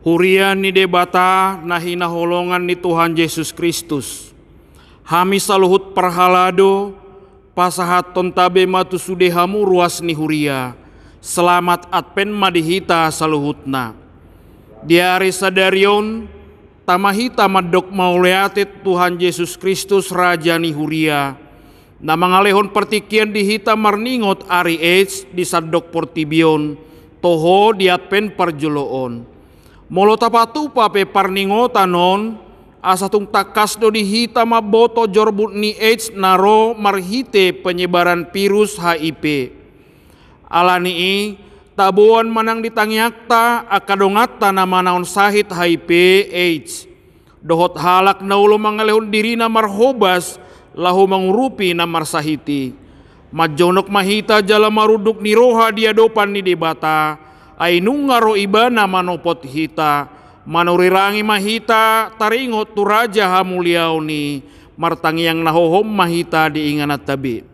Hurian ni debata nahina holongan ni Tuhan Yesus Kristus. Hami saluhut perhalado pasahat tontabe matu sudehamu ruas ni huria. Selamat adpen madihita saluhutna. Diari sadarion tamahita madok mauleatit Tuhan Yesus Kristus Raja ni huria. Na mangalehon pertikian dihita marningot ari age di sadok portibion. Toho diatpen parjoloon. Molo tapatu pape parningotanon asatung takasdo dihita maboto jorbut ni AIDS naro marhite penyebaran virus HIV. Alani tabuan manang ditangiakta akadongata nama naon sahit HIV AIDS. Dohot halak naulo mangalehon dirina marhobas lahu mangurupi na marsahiti. Majonok mahita jala maruduk ni roha diadopan ni debata. Ainung ngaro ibana manopot hita, manurirangi mahita, taringot tu raja hamuliau ni, martangi yang nahohom mahita diinganat tabi.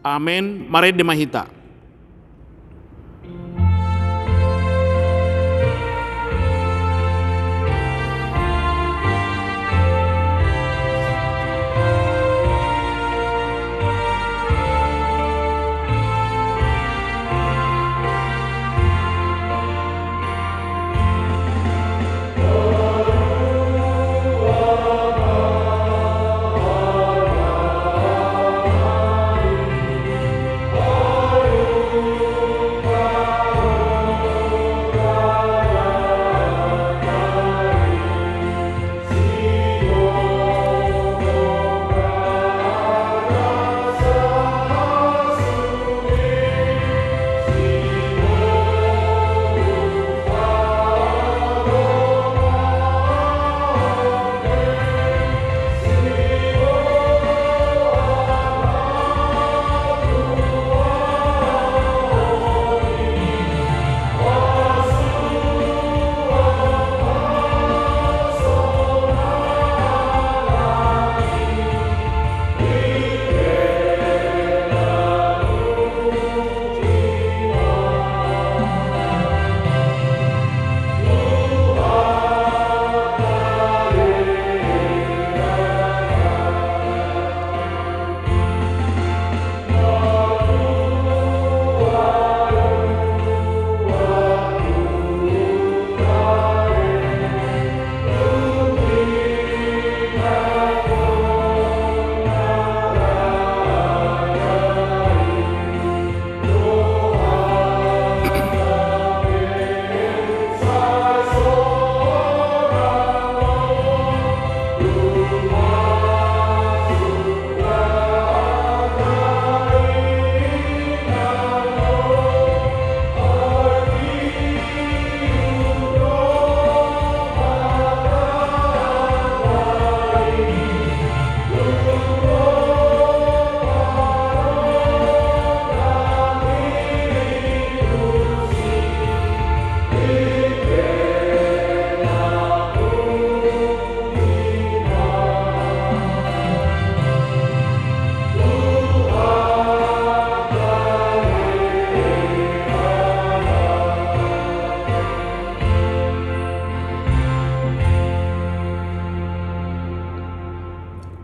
Amin. Mari demahita. Oh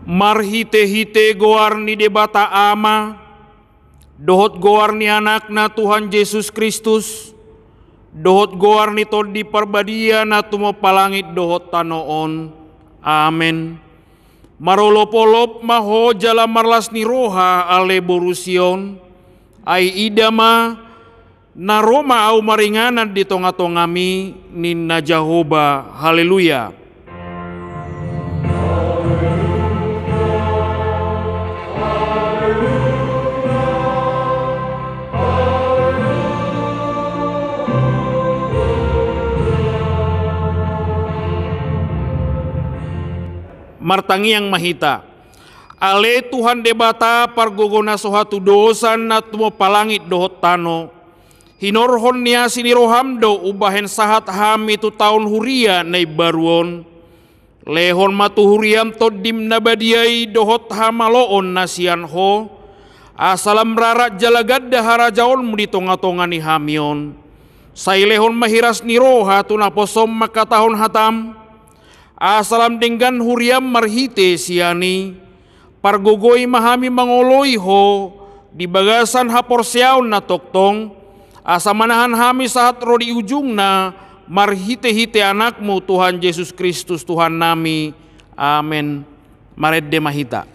marhite-hite goar ni debata ama, dohot goar ni anakna Tuhan Yesus Kristus, dohot goar ni tod di parbadia na tumapalangit dohot tanoon. Amen. Marolop-olop maho jala marlas ni roha ale borusion, ay idama na Roma au maringanan di tonga-tongami ninna Jehovah. Haleluya. Martangi yang mahita, ale Tuhan debata pargogona sohatu dosan na tumapalangit dohot tano, hinorhon niya sinirohamdo ubahen sahat ham itu tahun huria na ibaruon, lehon matu huriam todim nabadiai dohot hamaloon nasian ho, asalam rarat jalagad daharajaon mudi tonga-tonga ni hamion, sailehon mahiras ni roha tunaposom makatahon hatam, asalam dengan huriam marhite siani, pargogoi mahami mangoloi ho, di bagasan haporseaun na toktong, asa manahan hami saat rodi ujung na, marhite-hite anakmu Tuhan Yesus Kristus Tuhan nami. Amen. Maredde mahita.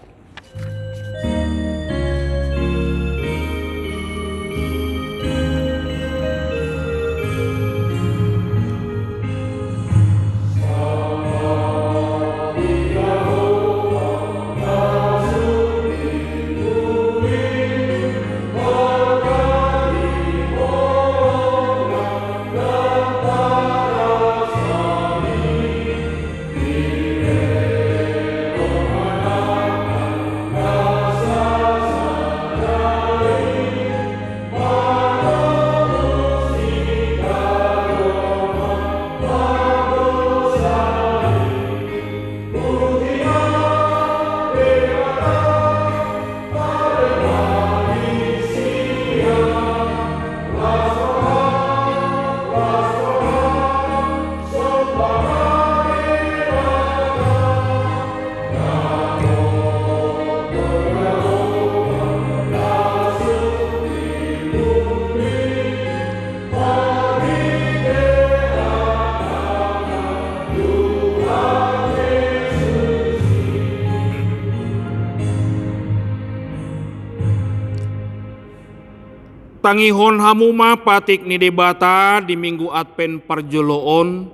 Tangihon hamuma patik ni debata di minggu Advent parjoloon,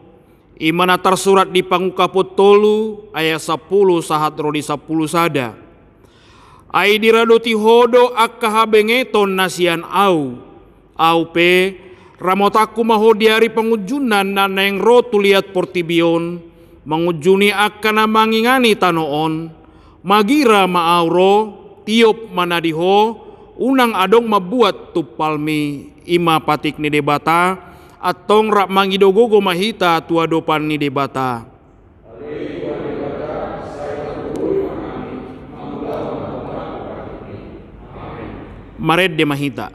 imana tersurat di pangukaput tolu ayat 10 sahat rodi 10 sada. Ai diradoti hodo akka habengeton nasian au pe ramotaku maho diari pengujunan naneng rotu liat portibion, mengujuni akka na mangingani tanoon, magira maauro tiop manadiho, unang adong mabuat tupalmi ima patik ni debata atong rak mangidogogo mahita tua dopan ni debata. Mared de mahita.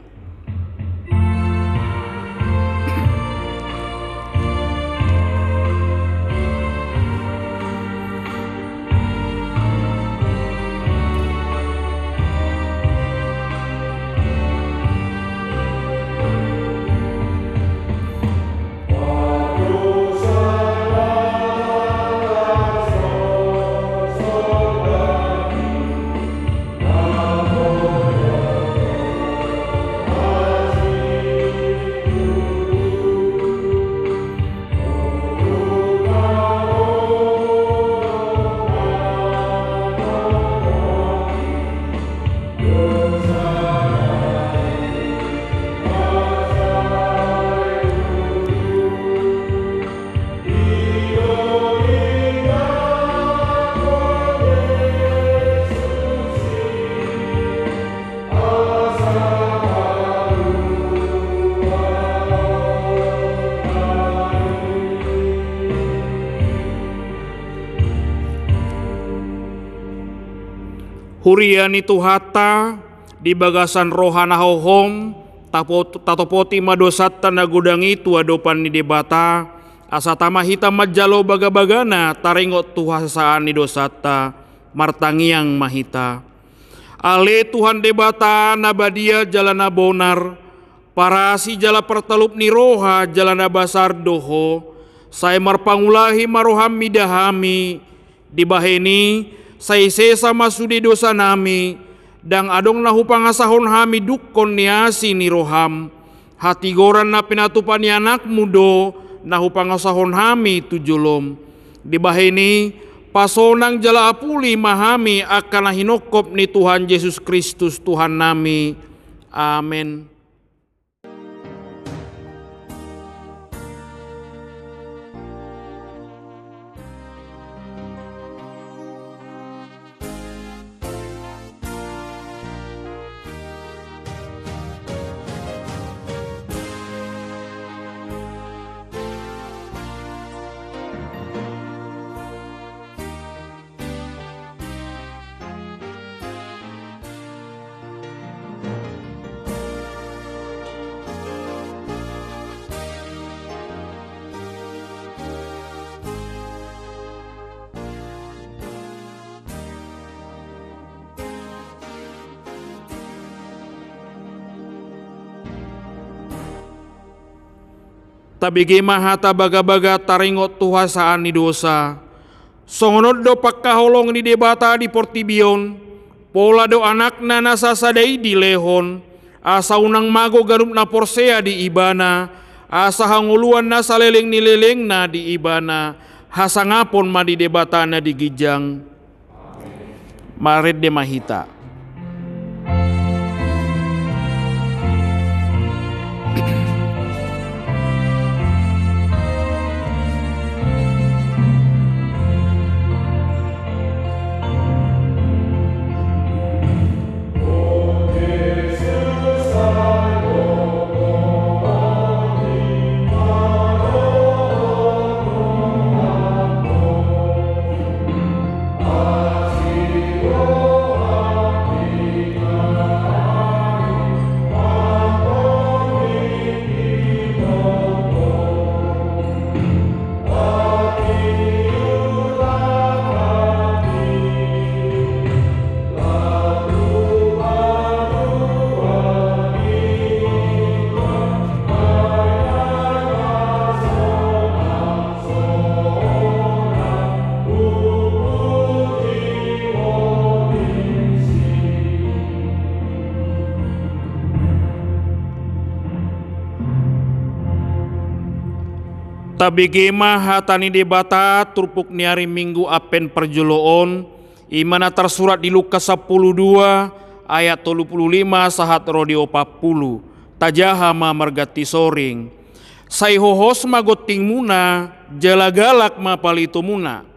Hurian itu hata di bagasan rohana hohom tatopoti madosat tanda gudangi tua dopan ni debata asa tama hitam majalo baga-bagana taringot tuhasaan ni dosata martangiang mahita. Ale Tuhan debata nabadia jalana bonar, parasi jala pertelup ni roha jalana basar doho, saya marpangulahi maroham midahami, dibaheni saya sesa masude dosa nami, dang adong nahu pangasahon hami dukkon niasi ni roham, hati goran na pinatupan ni anak mudo, nahu pangasahon hami tujulom, dibaheni pasonang jala apuli mahami akan hinokop ni Tuhan Yesus Kristus Tuhan nami. Amin. Tabigi mahata baga-baga taringot tuhasaan ni dosa. Songonod do pagkaholong ni debata di Portibion, pola do anak na nasasadai di lehon, asa unang mago garup na porsea di ibana, asa hanguluan na saleleng nileleng na di ibana, hasangapon ma di debata na di gijang. Maret de mahita. Tabigema hatani debata turpuk niari minggu apen perjuloon imana tersurat di Lukas 12 ayat 35 sahat rodio 40 tajahama margati soring sai hohos magoting muna jalagalak mapalito muna.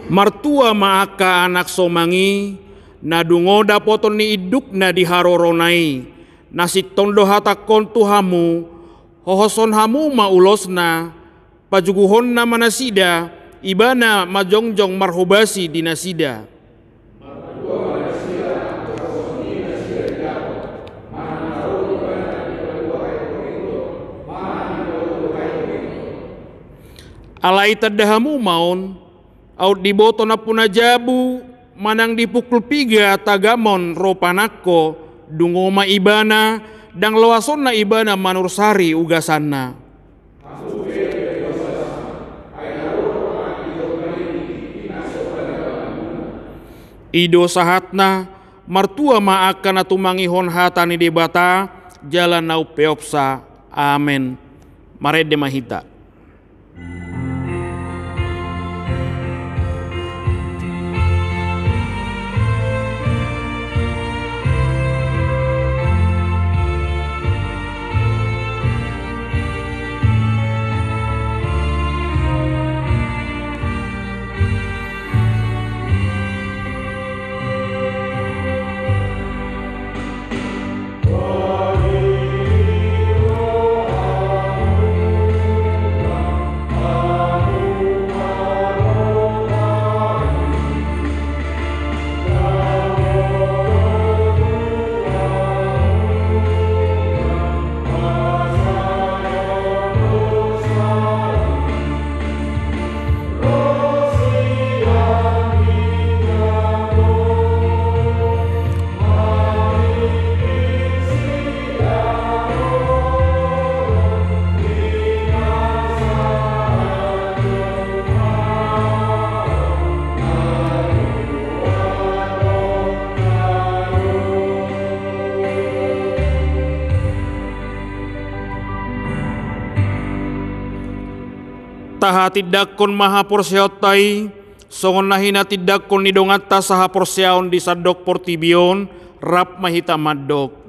Martua maaka anak somangi nadungo dapoton ni iduk na diharoronai nasi tondo hatakon tuhamu hohoson hamu maulosna pajuguhon na manasida ibana majongjong marhobasi dinasida. Alai tadahamu maun aut diboto na punajabu manang dipukul piga tagamon ropanako dungoma ibana dang loason na ibana manursari ugasanna. Ido sahatna martua maakan atumangihon hatani debata jalan nau peopsa. Amen. Maret de mahita. Bala tidakkon maha porseotai, songon nahina tidakkon nidongatta saha porseaon di sadok portibion, rap mahita maddok.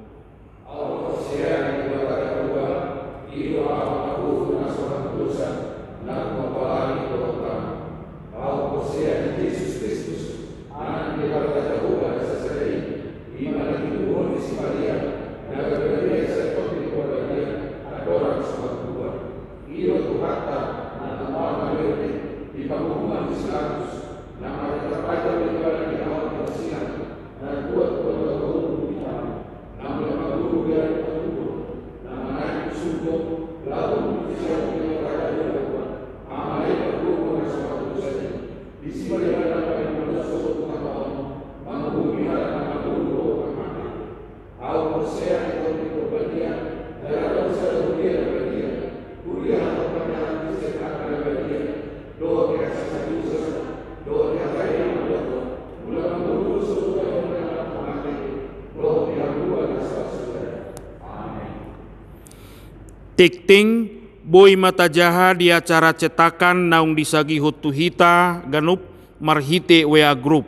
Tikting boy mata jaha di acara cetakan naung disagi hutu hita ganup marhite WA Group.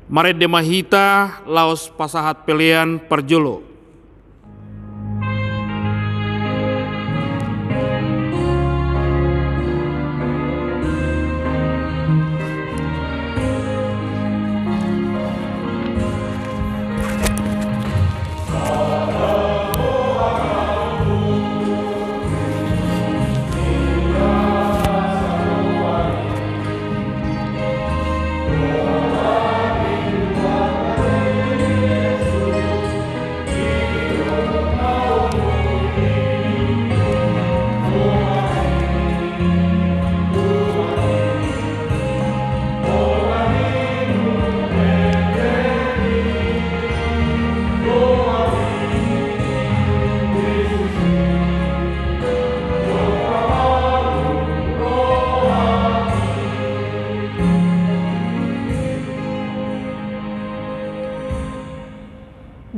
Maret demahita laos pasahat pelian perjolo.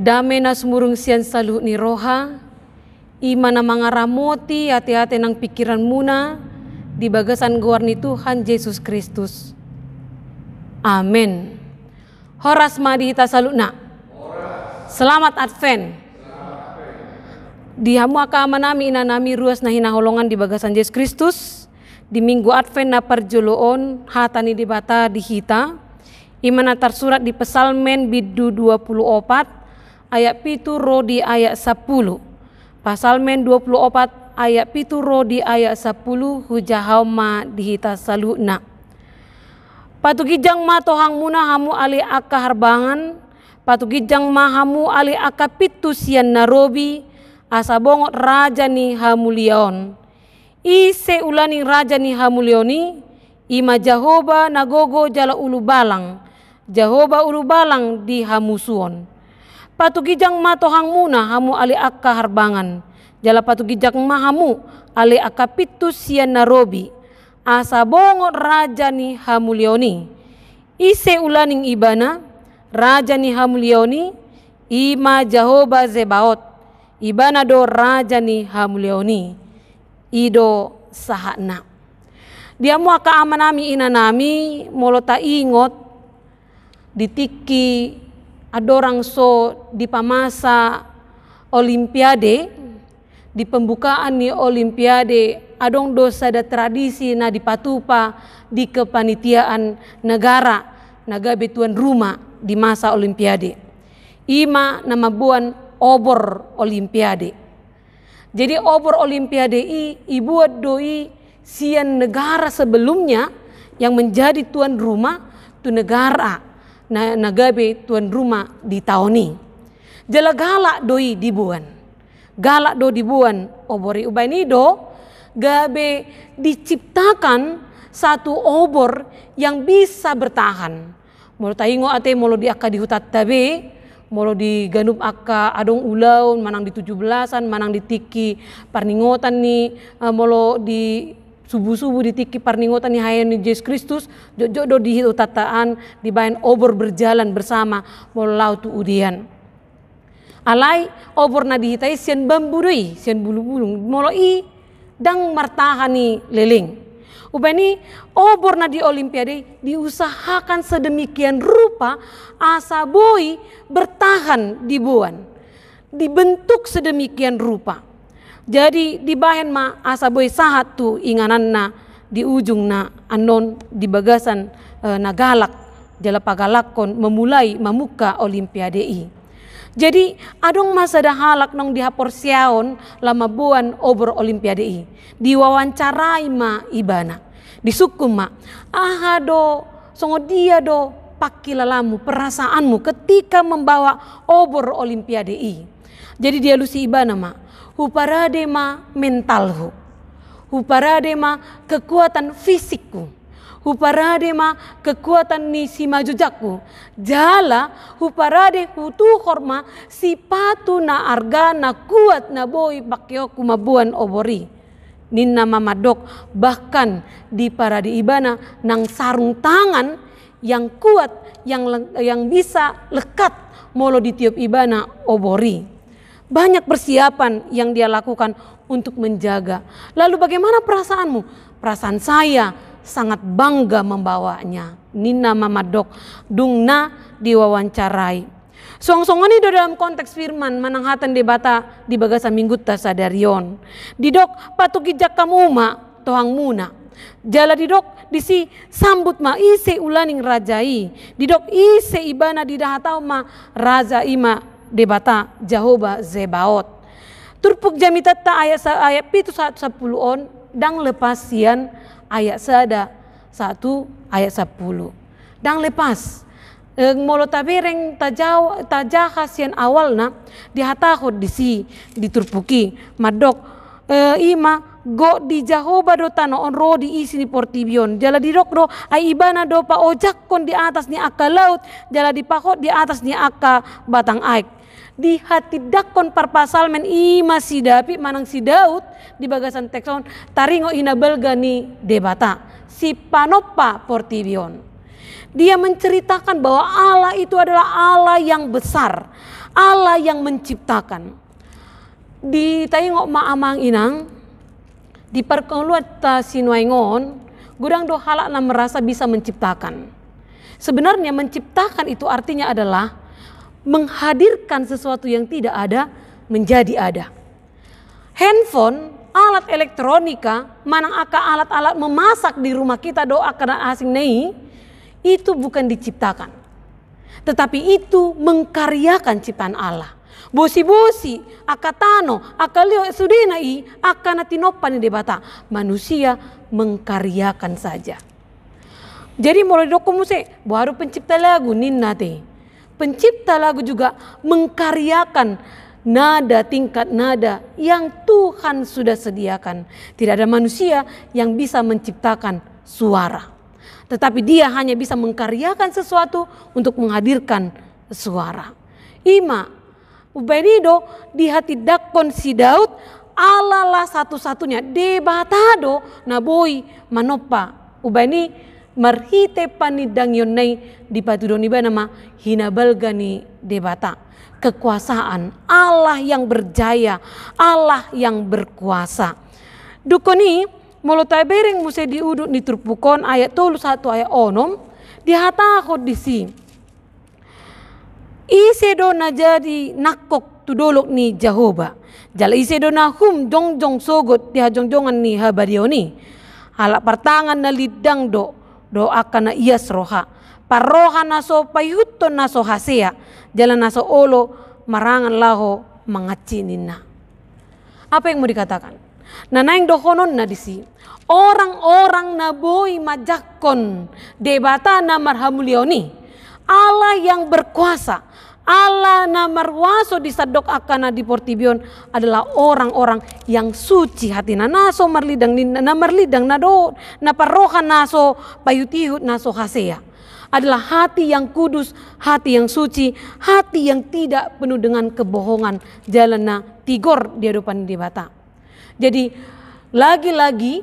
Dame na sumurung sian salu ni roha, ima na mga ramoti hati-hati ng pikiran muna, di bagasan guar ni Tuhan Yesus Kristus. Amin. Horas madita salu na. Selamat Advent. Di hamu akama nami ina nami ruas na hinaholongan di bagasan Yesus Kristus, di minggu Advent na parjoloon hatani di bata di hita, ima na tersurat di Pesalmen bidu 24, ayat pitu ro di ayat 10. Pasalmen 24 ayat pitu ro di ayat 10 hujahau ma dihita saluna. Patugijang ma tohang muna hamu ali aka harbangan, patugijang ma hamu ali aka pitu sian narobi, asa bongot raja ni hamulion. Ise ulani raja ni hamulioni, ima Jahoba nagogo jala ulu balang, Jahoba ulu balang di hamusuon. Patugijang matohang muna hamu ali akka harbangan, jala patugijang mahamu ali akka pitu sian narobi, asa bongot raja ni hamulioni. Ise ulaning ibana raja ni hamulioni, ima Jahoba Zebaot, ibana do raja ni hamulioni, ido sahana. Dia mu aka amanami inanami molota ingot ditiki adorang so di pamasa olimpiade, di pembukaan ni olimpiade adong dosa da tradisi na dipatupa di kepanitiaan negara nagabe tuan rumah di masa olimpiade. Ima nama buan obor olimpiade. Jadi obor olimpiade ibuat doi sian negara sebelumnya yang menjadi tuan rumah tu negara na nagabe tuan rumah di tahun ini. Jala galak doi dibuan. Galak do dibuan obori ubani do gabe diciptakan satu obor yang bisa bertahan. Molo taingo ate molo di akka di hutat tabe, molo di ganup akka adong ulaun manang di 17-an, manang di tiki parningotan ni molo di subuh-subuh ditiki parningotan ni hayan ni Yesus Kristus, jojo di utataan di bayan obor berjalan bersama molo laut tu udian. Alai obor na dihitai sian bambu doi, sian bulu-bulung molo i dang martahani leling. Ubani obor na di Olimpiade diusahakan sedemikian rupa asa boy bertahan di buan. Dibentuk sedemikian rupa. Jadi di bahen ma asa boy sahat tu inganan na di ujung na anon di bagasan na galak jala pagalakon memulai mamuka Olimpiade i. Jadi adong masa dah halak nong dihapor siaon lama buan obor Olimpiade i. Diwawancarai ma ibana. Disukum ma. Aha do songo dia do pakilalamu perasaanmu ketika membawa obor Olimpiade i. Jadi dia lusi ibana ma. Huparade ma mentalhu. Huparade ma kekuatan fisikku. Huparade ma kekuatan ni si majujakku. Jala huparade hutu horma si patu na arga na kuat na boy bakyoku mabuan obori. Ninna mamadok bahkan di parade ibana nang sarung tangan yang kuat yang bisa lekat molo di tiup ibana obori. Banyak persiapan yang dia lakukan untuk menjaga. Lalu bagaimana perasaanmu? Perasaan saya sangat bangga membawanya. Nina mamadok dungna diwawancarai. Song-songan itu dalam konteks firman mananghatan debata di bagasa mingguta sadarion. Didok patuki kamu ma tohang muna. Jala didok disi sambut ma ise ulaning rajai. Didok ise ibana didahatau ma raja ima debata Jehovah Zebaot. Turpuk jamitata ayat pitu 1:10 on dang lepasian ayat sada 1 ayat 10. Dang lepas molo tabereng tajahasian awalna dihatakot di turpuki madok ima go di Jehovah do tano on ro di isi ni portibion jala di rok do ay ibana do pa ojak kon di atas ni aka laut jala di pakot di atas ni aka batang aik. Di hati dakon parpasal men ima sidapi manang si Daud di bagasan tekson taringo inabelga ni debata si panopa portibion. Dia menceritakan bahwa Allah itu adalah Allah yang besar, Allah yang menciptakan. Di tayong maamang inang di perkeluat sinuaingon gudang do halak na merasa bisa menciptakan. Sebenarnya menciptakan itu artinya adalah menghadirkan sesuatu yang tidak ada menjadi ada. Handphone, alat elektronika, manang aka alat-alat memasak di rumah kita do akan asing nei, itu bukan diciptakan. Tetapi itu mengkaryakan ciptaan Allah. Bosi-bosi, akatano, akalio sudinai, akan natinopan di debata. Manusia mengkaryakan saja. Jadi mulai dokumuse, baru pencipta lagu ninnate. Pencipta lagu juga mengkaryakan nada tingkat nada yang Tuhan sudah sediakan. Tidak ada manusia yang bisa menciptakan suara. Tetapi dia hanya bisa mengkaryakan sesuatu untuk menghadirkan suara. Ima, ubenido di hati dakon si Daud, Allah lah satu-satunya. Debatado na boy manopa. Ubeni marhite panidang yonnay di patudon iba nama hinabalga ni debata. Kekuasaan Allah yang berjaya, Allah yang berkuasa. Dukoni molo tabereng muse diuduk ni turpukon ayat 1 ayat 6 dihatakot disi. Ise do na jadi nakok tudolok ni Jehovah. Jala ise do na hum jongjong sogot dihajongjongan ni habarioni. Halak partangan na lidang do akan na iyas roha. Paroha naso payuton naso hasea. Jalan naso olo marangan laho mangacinin na. Apa yang mau dikatakan? Nanaing dohonon na disi. Orang-orang na boy majakon debata na marhamulioni. Allah yang berkuasa. Allah na marwaso di sadok akana di portibion adalah orang-orang yang suci hati na naso marlidang na do na parohan naso payutihut naso hasea adalah hati yang kudus, hati yang suci, hati yang tidak penuh dengan kebohongan jalan na tigor di hadapan debata. Jadi lagi-lagi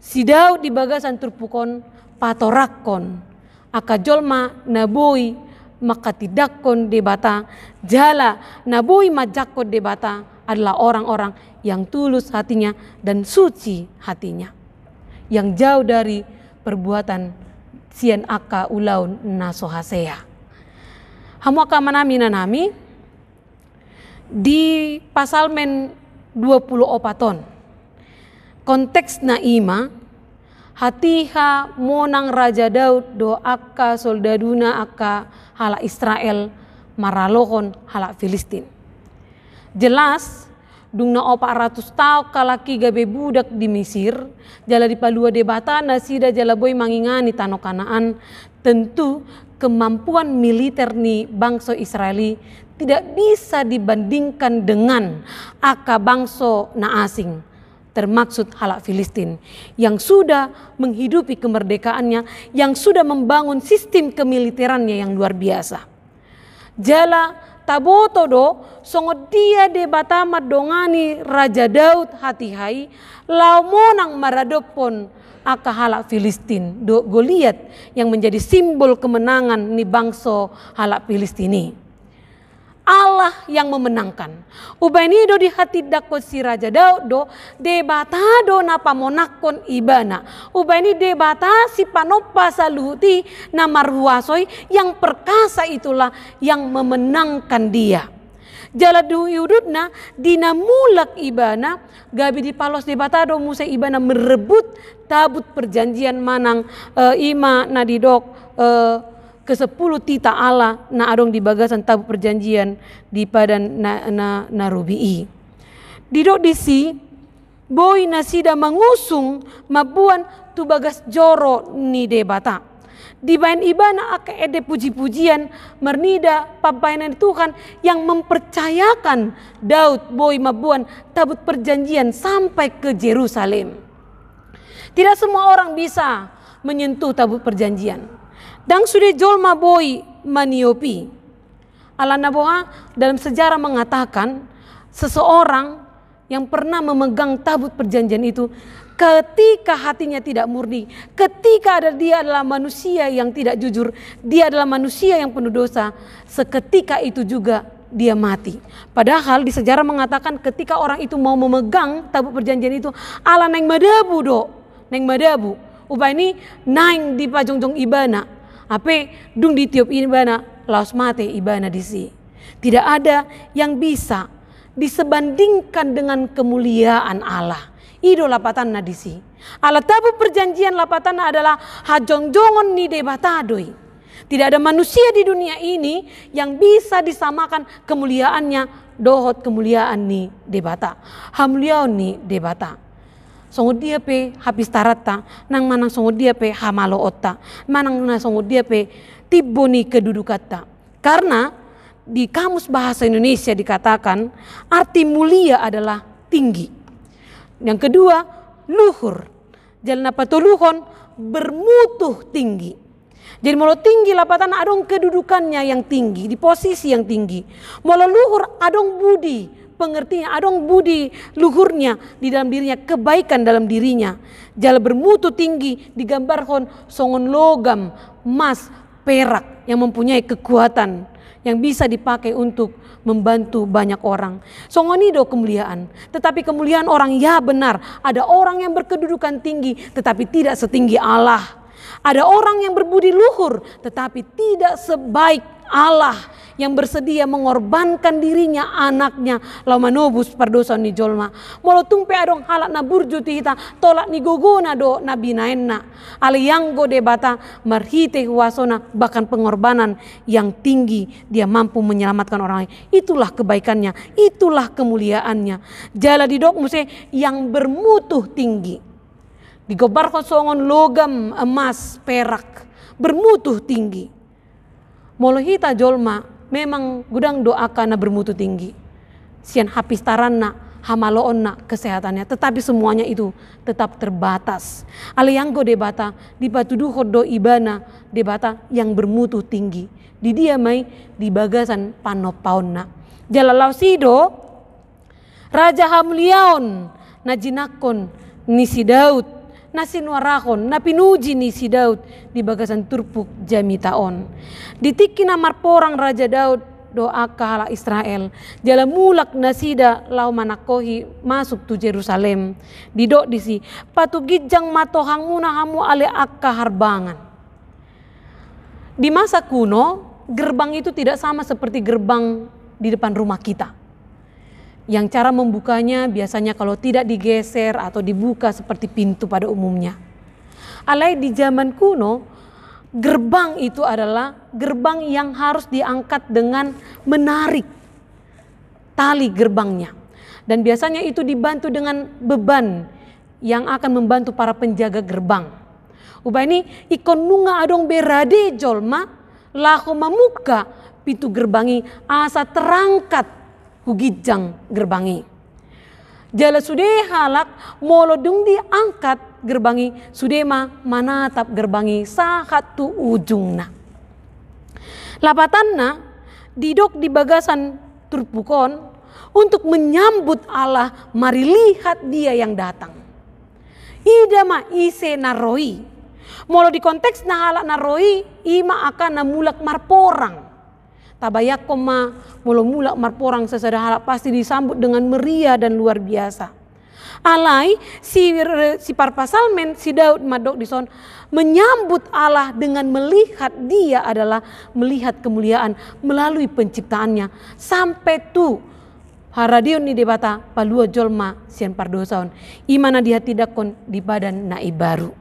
si Daud di bagasan turpukon patorakon akajolma naboi maka tidakon debata jala nabui majakon debata adalah orang-orang yang tulus hatinya dan suci hatinya. yang jauh dari perbuatan sian aka ulaun nasohasea. Hamu aka manami nanami di pasal men 20 opaton. Konteks na ima hatiha monang Raja Daud do aka soldaduna aka hala Israel maralohon hala Filistin. Jelas dungna 400 tahun kalaki gabe budak di Mesir, jala di palua debata nasida jala boy mangingani tano Kanaan. Tentu kemampuan militer ni bangsa Israeli tidak bisa dibandingkan dengan aka bangsa na asing, termaksud halak Filistin yang sudah menghidupi kemerdekaannya, yang sudah membangun sistem kemiliterannya yang luar biasa. Jala taboto do songo dia debata madongani Raja Daud hatihai lau monang maradopon aka halak Filistin do Goliat yang menjadi simbol kemenangan ni bangsa halak Filistini. Allah yang memenangkan. Ubani do di hati dakot si Raja Daud do debata do napa monakon ibana. Ubani debata si panopa saluti na marhuasoi yang perkasa itulah yang memenangkan dia. Jala du yudutna dinamulak ibana gabi di palos debata do musa ibana merebut tabut perjanjian manang ima nadidok ke-10 tita Allah na adong di bagasan tabut perjanjian di padan na rubi'i. Didok disi boy nasida mengusung mabuan tu bagas joro ni debata. Di bayan ibana aka ede puji-pujian mernida pampainan Tuhan yang mempercayakan Daud boy mabuan tabut perjanjian sampai ke Yerusalem. Tidak semua orang bisa menyentuh tabut perjanjian. Dan sudah jolma boy maniopi. Alana boha dalam sejarah mengatakan seseorang yang pernah memegang tabut perjanjian itu ketika hatinya tidak murni, ketika dia adalah manusia yang tidak jujur, dia adalah manusia yang penuh dosa, seketika itu juga dia mati. Padahal di sejarah mengatakan ketika orang itu mau memegang tabut perjanjian itu, ala neng madabu do, neng madabu. Ubah ini naing di pajongjong ibana. Ape dung di tiup ibana laos mate ibana disi. Tidak ada yang bisa disebandingkan dengan kemuliaan Allah. Ido lapatan na disi. Ala tabu perjanjian lapatan adalah hajongjongon ni debatadoi. Tidak ada manusia di dunia ini yang bisa disamakan kemuliaannya dohot kemuliaan ni debata. Hamuliaon ni debata. Songo dia pe habis tarata nang manang songo dia pe hamalo otta manang na songo dia pe tiboni kedudukata. Karena di kamus bahasa Indonesia dikatakan arti mulia adalah tinggi. Yang kedua luhur. Jalan apa tuluhon bermutu tinggi. Jadi molo tinggi lapatan adong kedudukannya yang tinggi di posisi yang tinggi. Molo luhur adong budi. Pengertian adong budi luhurnya di dalam dirinya, kebaikan dalam dirinya. Jala bermutu tinggi digambarkan songon logam, emas, perak yang mempunyai kekuatan yang bisa dipakai untuk membantu banyak orang. Songon itu kemuliaan. Tetapi kemuliaan orang ya benar. Ada orang yang berkedudukan tinggi tetapi tidak setinggi Allah. Ada orang yang berbudi luhur tetapi tidak sebaik Allah yang bersedia mengorbankan dirinya, anaknya, lau manobus perdosa ni jolma. Molo tumpe adong halak na burju tita, tolak ni gogona do na binaenna. Aliyanggo debata marhite huasona, bahkan pengorbanan yang tinggi dia mampu menyelamatkan orang lain. Itulah kebaikannya, itulah kemuliaannya. Jala didok muse yang bermutu tinggi. Digobarkan songon logam, emas, perak, bermutu tinggi. Molo hita jolma memang gudang doakan na bermutu tinggi. Sian hapis taranna, hamaloonna kesehatannya. Tetapi semuanya itu tetap terbatas. Aliyanggo debata di patuduhor do ibana debata yang bermutu tinggi. Di dia mai di bagasan panopaonna. Jalalau sido Raja Hamliaon na jinakon ni si Daud. Nasinwarakon, napinuji ni si Daud di bagasan turpuk jamitaon. Ditiki na marporang Raja Daud doa kahala Israel. Jala mulak nasida lau manakohi masuk tu Yerusalem. Didok disi patu gijang matohang muna hamu ale akka harbangan. Di masa kuno gerbang itu tidak sama seperti gerbang di depan rumah kita. Yang cara membukanya biasanya kalau tidak digeser atau dibuka seperti pintu pada umumnya. Alai di zaman kuno gerbang itu adalah gerbang yang harus diangkat dengan menarik tali gerbangnya. Dan biasanya itu dibantu dengan beban yang akan membantu para penjaga gerbang. Ubah ini ikon nunga adong berade jolma lako mamuka pintu gerbangi asa terangkat hugijang gerbangi. Jala sudah halak molo dung diangkat gerbangi sudema manatap gerbangi sahat tu ujungna. Lapatanna didok di bagasan turpukon untuk menyambut Allah, mari lihat dia yang datang. Ida ma ise naroi. Molo di konteks na halak naroi ima akan namulak marporang. Tabayak koma molo mulak marporang sesada halak pasti disambut dengan meriah dan luar biasa. Alai si parpasalmen si Daud madok dison menyambut Allah dengan melihat dia adalah melihat kemuliaan melalui penciptaannya sampai tu haradion ni debata palua jolma sian pardosaon imana dia tidak kon di badan naib baru.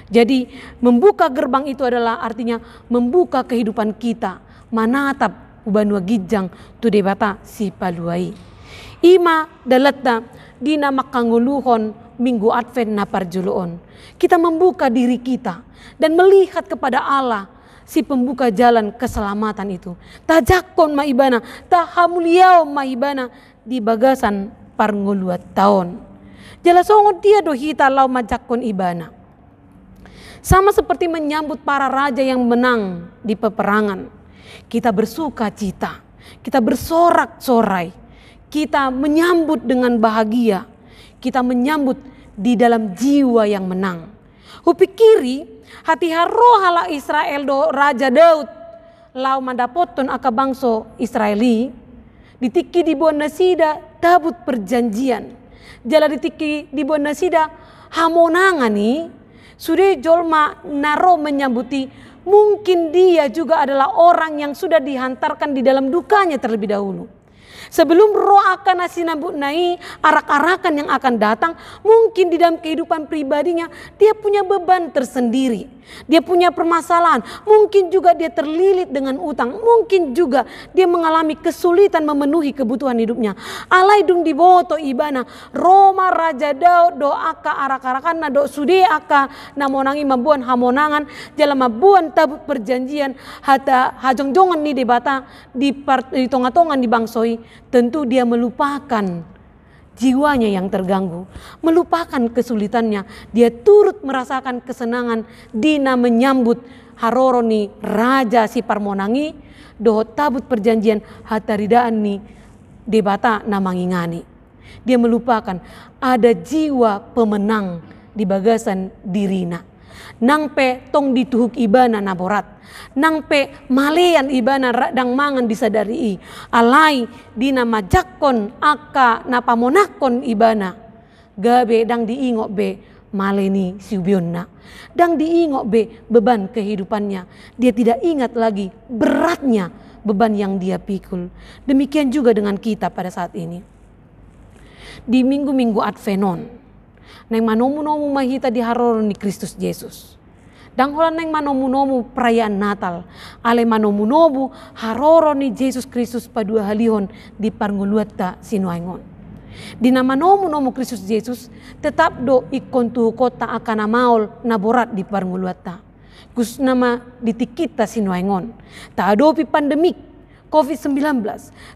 Jadi membuka gerbang itu adalah artinya membuka kehidupan kita manatap ubanua gijang tu debata si paluai. Ima dalatna dina makanguluhon minggu Advent na parjuluon. Kita membuka diri kita dan melihat kepada Allah si pembuka jalan keselamatan itu. Tajakon maibana, tahamuliao maibana di bagasan parnguluat tahun. Jalasongon dia dohita lau majakon ibana. Sama seperti menyambut para raja yang menang di peperangan. Kita bersuka cita, kita bersorak-sorai. Kita menyambut dengan bahagia. Kita menyambut di dalam jiwa yang menang. Hupikiri hati haro hala Israel do Raja Daud. Lau mandapoton aka bangso Israeli. Ditiki di buan nasida tabut perjanjian. Jala ditiki di buan nasida hamonangan ni. Sudah jolma naro menyambuti. Mungkin dia juga adalah orang yang sudah dihantarkan di dalam dukanya terlebih dahulu. Sebelum roh akan asinambut nai arak-arakan yang akan datang, mungkin di dalam kehidupan pribadinya dia punya beban tersendiri. Dia punya permasalahan, mungkin juga dia terlilit dengan utang, mungkin juga dia mengalami kesulitan memenuhi kebutuhan hidupnya. Alai dung diboto ibana, Roma Raja Daud doaka arak-arakan na do sude aka namonangi mabuan hamonangan, jalan mabuan tabut perjanjian, hata hajong-jongan ni debata di tonga-tongan di bangsoi, tentu dia melupakan jiwanya yang terganggu, melupakan kesulitannya. Dia turut merasakan kesenangan dina menyambut haroroni raja si parmonangi doh tabut perjanjian hataridaan ni debata namangingani. Dia melupakan ada jiwa pemenang di bagasan dirina. Nang pe tong dituhuk ibana naborat. Nang pe malean ibana radang mangan disadari. Alai dina majakon aka napamonakon ibana. Gabe dang diingok be maleni siubionna. Dang diingok be beban kehidupannya. Dia tidak ingat lagi beratnya beban yang dia pikul. Demikian juga dengan kita pada saat ini. Di minggu-minggu Advenon. Neng manomu-nomu mahita di haroron ni Kristus Yesus. Dang holan neng manomu-nomu perayaan Natal. Ale manomu-nomu haroron ni Yesus Kristus padua halihon di parnguluata sinuaingon. Di nama nomu-nomu Kristus Yesus tetap do ikon tu kota akan amaol naborat di parnguluata. Kus nama ditikita sinuaingon. Tak adopi pandemik COVID-19,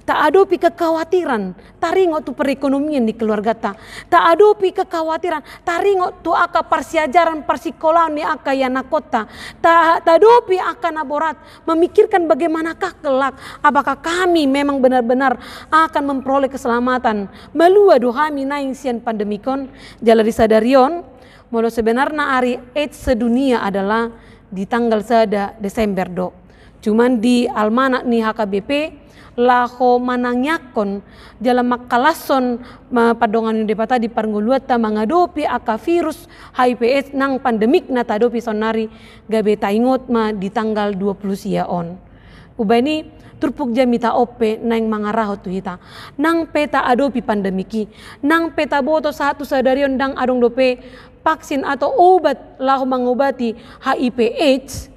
tak adopi kekhawatiran, taringo tu perekonomian di keluarga ta. Tak adopi kekhawatiran, taringo tu aka parsiajaran parsikolahan ni aka yanakota. Tak adopi akan aborat, memikirkan bagaimanakah kelak, apakah kami memang benar-benar akan memperoleh keselamatan. Melua dohami naing sian pandemikon, jala disadarion, molo sebenarnya hari AIDS sedunia adalah di tanggal 1 Desember do. Cuman di almanak ni HKBP laho manangyakon dalam makalason padongan yung depata di parnguluata mangadopi aka virus HIV/AIDS nang pandemik na tadopi sonari gabe taingot ma di tanggal 20 siaon. Ubani turpuk jamita ope nang mga rahot hita nang peta adopi pandemiki nang peta boto satu sadarion dang adong dope vaksin atau obat laho mangobati HIV/AIDS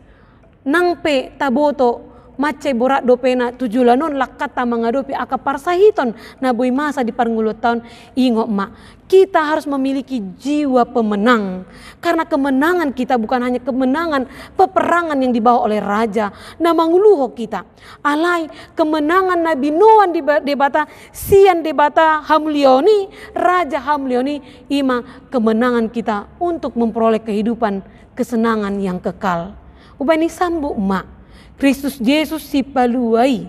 nang pe taboto macay borat dopena tujulanon lakata mangadopi aka parsahiton na boy masa di parngulot taon ingo ma. Kita harus memiliki jiwa pemenang karena kemenangan kita bukan hanya kemenangan peperangan yang dibawa oleh raja na manguluho kita. Alai kemenangan Nabi Nuan di debata sian debata Hamlioni Raja Hamlioni ima kemenangan kita untuk memperoleh kehidupan kesenangan yang kekal. Ubani sambu ma. Kristus Yesus si paluai